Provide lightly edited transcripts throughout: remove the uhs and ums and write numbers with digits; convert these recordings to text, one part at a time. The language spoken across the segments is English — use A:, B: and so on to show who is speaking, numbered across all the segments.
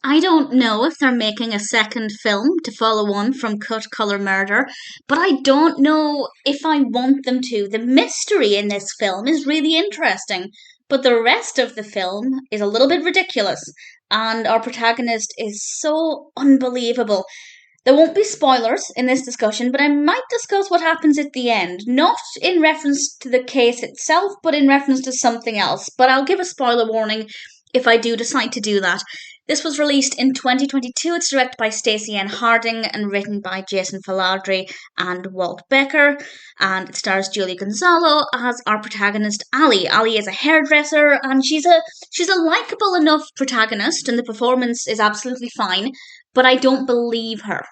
A: I don't know if they're making a second film to follow on from Cut Color Murder, but I don't know if I want them to. The mystery in this film is really interesting, but the rest of the film is a little bit ridiculous, and our protagonist is so unbelievable. There won't be spoilers in this discussion, but I might discuss what happens at the end, not in reference to the case itself, but in reference to something else. But I'll give a spoiler warning if I do decide to do that. This was released in 2022. It's directed by Stacey N. Harding and written by Jason Filardi and Walt Becker. And it stars Julie Gonzalo as our protagonist, Ali. Ali is a hairdresser, and she's a likable enough protagonist, and the performance is absolutely fine. But I don't believe her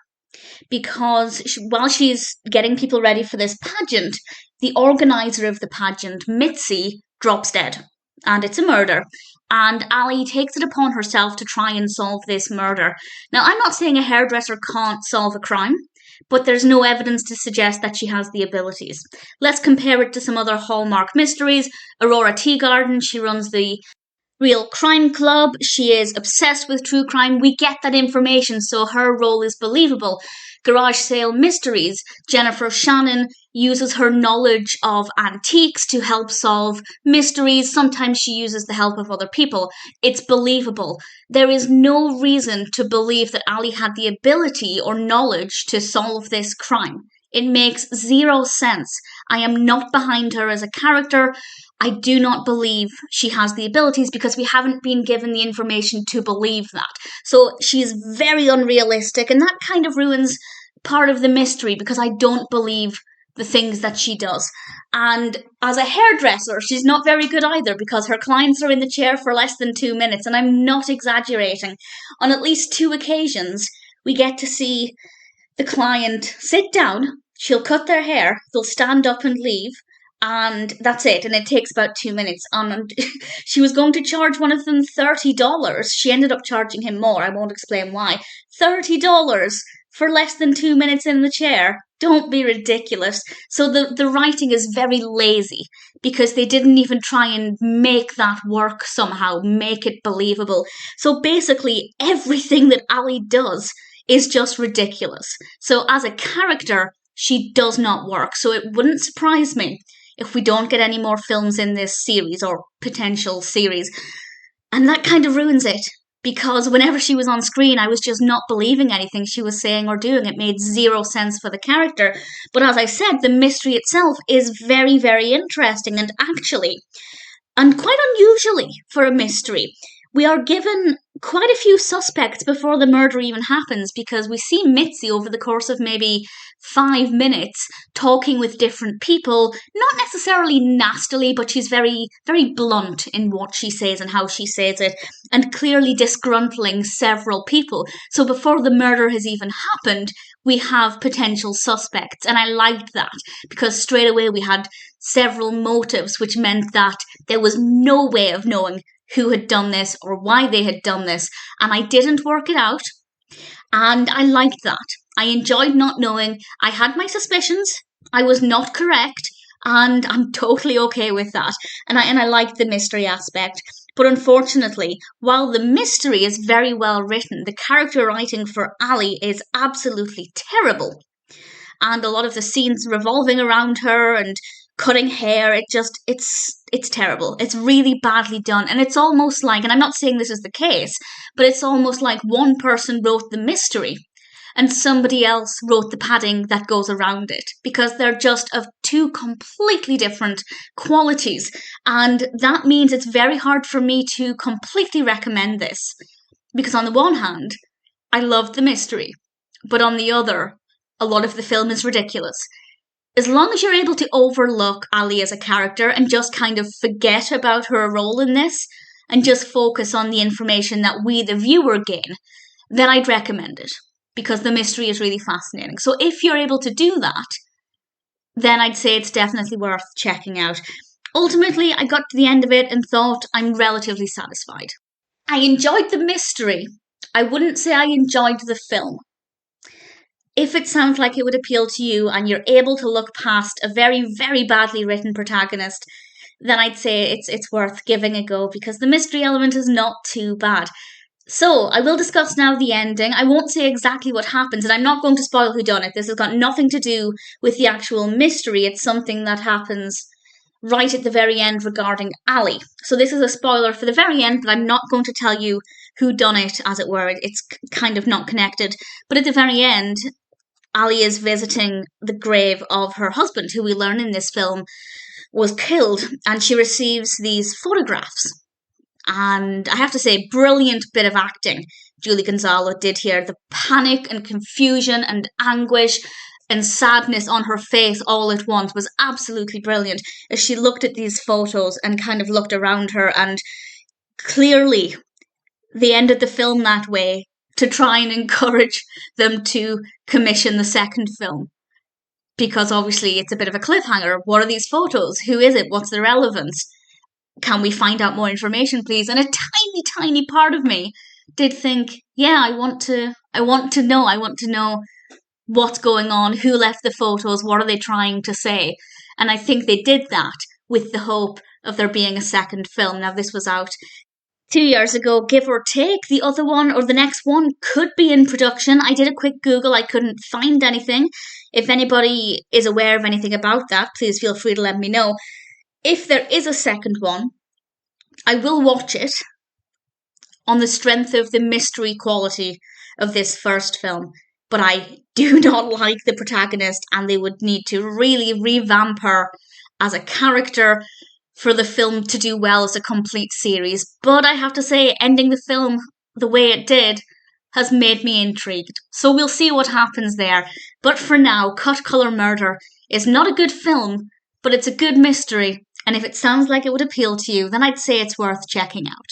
A: because while she's getting people ready for this pageant, the organizer of the pageant, Mitzi, drops dead. And it's a murder. And Ali takes it upon herself to try and solve this murder. Now, I'm not saying a hairdresser can't solve a crime, but there's no evidence to suggest that she has the abilities. Let's compare it to some other Hallmark mysteries. Aurora Teagarden, she runs the Real Crime Club. She is obsessed with true crime. We get that information, so her role is believable. Garage Sale Mysteries, Jennifer Shannon uses her knowledge of antiques to help solve mysteries. Sometimes she uses the help of other people. It's believable. There is no reason to believe that Ali had the ability or knowledge to solve this crime. It makes zero sense. I am not behind her as a character. I do not believe she has the abilities because we haven't been given the information to believe that. So she's very unrealistic, and that kind of ruins part of the mystery because I don't believe the things that she does. And as a hairdresser, she's not very good either because her clients are in the chair for less than 2 minutes, and I'm not exaggerating. On at least 2 occasions, we get to see the client sit down, she'll cut their hair, they'll stand up and leave, and that's it, and it takes about 2 minutes. She was going to charge one of them $30. She ended up charging him more. I won't explain why. $30 for less than 2 minutes in the chair. Don't be ridiculous. So the writing is very lazy because they didn't even try and make that work somehow, make it believable. So basically, everything that Ali does is just ridiculous. So as a character, she does not work. So it wouldn't surprise me if we don't get any more films in this series or potential series. And that kind of ruins it because whenever she was on screen, I was just not believing anything she was saying or doing. It made zero sense for the character. But as I said, the mystery itself is very, very interesting and actually, and quite unusually for a mystery, we are given quite a few suspects before the murder even happens because we see Mitzi over the course of maybe 5 minutes talking with different people, not necessarily nastily, but she's very, very blunt in what she says and how she says it, and clearly disgruntling several people. So before the murder has even happened, we have potential suspects, and I liked that because straight away we had several motives, which meant that there was no way of knowing who had done this or why they had done this, and I didn't work it out, and I liked that. I enjoyed not knowing. I had my suspicions. I was not correct, and I'm totally okay with that. And I liked the mystery aspect. But unfortunately, while the mystery is very well written, the character writing for Ali is absolutely terrible. And a lot of the scenes revolving around her and cutting hair, it's terrible. It's really badly done. And it's almost like, and I'm not saying this is the case, but it's almost like one person wrote the mystery and somebody else wrote the padding that goes around it because they're just of 2 completely different qualities. And that means it's very hard for me to completely recommend this because on the one hand, I loved the mystery, but on the other, a lot of the film is ridiculous. As long as you're able to overlook Ali as a character and just kind of forget about her role in this and just focus on the information that we, the viewer, gain, then I'd recommend it because the mystery is really fascinating. So if you're able to do that, then I'd say it's definitely worth checking out. Ultimately, I got to the end of it and thought I'm relatively satisfied. I enjoyed the mystery. I wouldn't say I enjoyed the film. If it sounds like it would appeal to you and you're able to look past a very, very badly written protagonist, then I'd say it's worth giving a go because the mystery element is not too bad. So, I will discuss now the ending. I won't say exactly what happens, and I'm not going to spoil who done it. This has got nothing to do with the actual mystery. It's something that happens right at the very end regarding Ali. So this is a spoiler for the very end, but I'm not going to tell you who done it, as it were. It's kind of not connected. But at the very end, Ali is visiting the grave of her husband, who we learn in this film was killed, and she receives these photographs. And I have to say, brilliant bit of acting Julie Gonzalo did here. The panic and confusion and anguish and sadness on her face all at once was absolutely brilliant as she looked at these photos and kind of looked around her. And clearly, they ended the film that way to try and encourage them to commission the second film. Because obviously it's a bit of a cliffhanger. What are these photos? Who is it? What's the relevance? Can we find out more information, please? And a tiny, tiny part of me did think, yeah, I want to know what's going on, who left the photos, what are they trying to say? And I think they did that with the hope of there being a second film. Now, this was out 2 years ago, give or take. The other one or the next one could be in production. I did a quick Google, I couldn't find anything. If anybody is aware of anything about that, please feel free to let me know. If there is a second one, I will watch it on the strength of the mystery quality of this first film. But I do not like the protagonist, and they would need to really revamp her as a character for the film to do well as a complete series. But I have to say, ending the film the way it did has made me intrigued. So we'll see what happens there. But for now, Cut Colour Murder is not a good film, but it's a good mystery. And if it sounds like it would appeal to you, then I'd say it's worth checking out.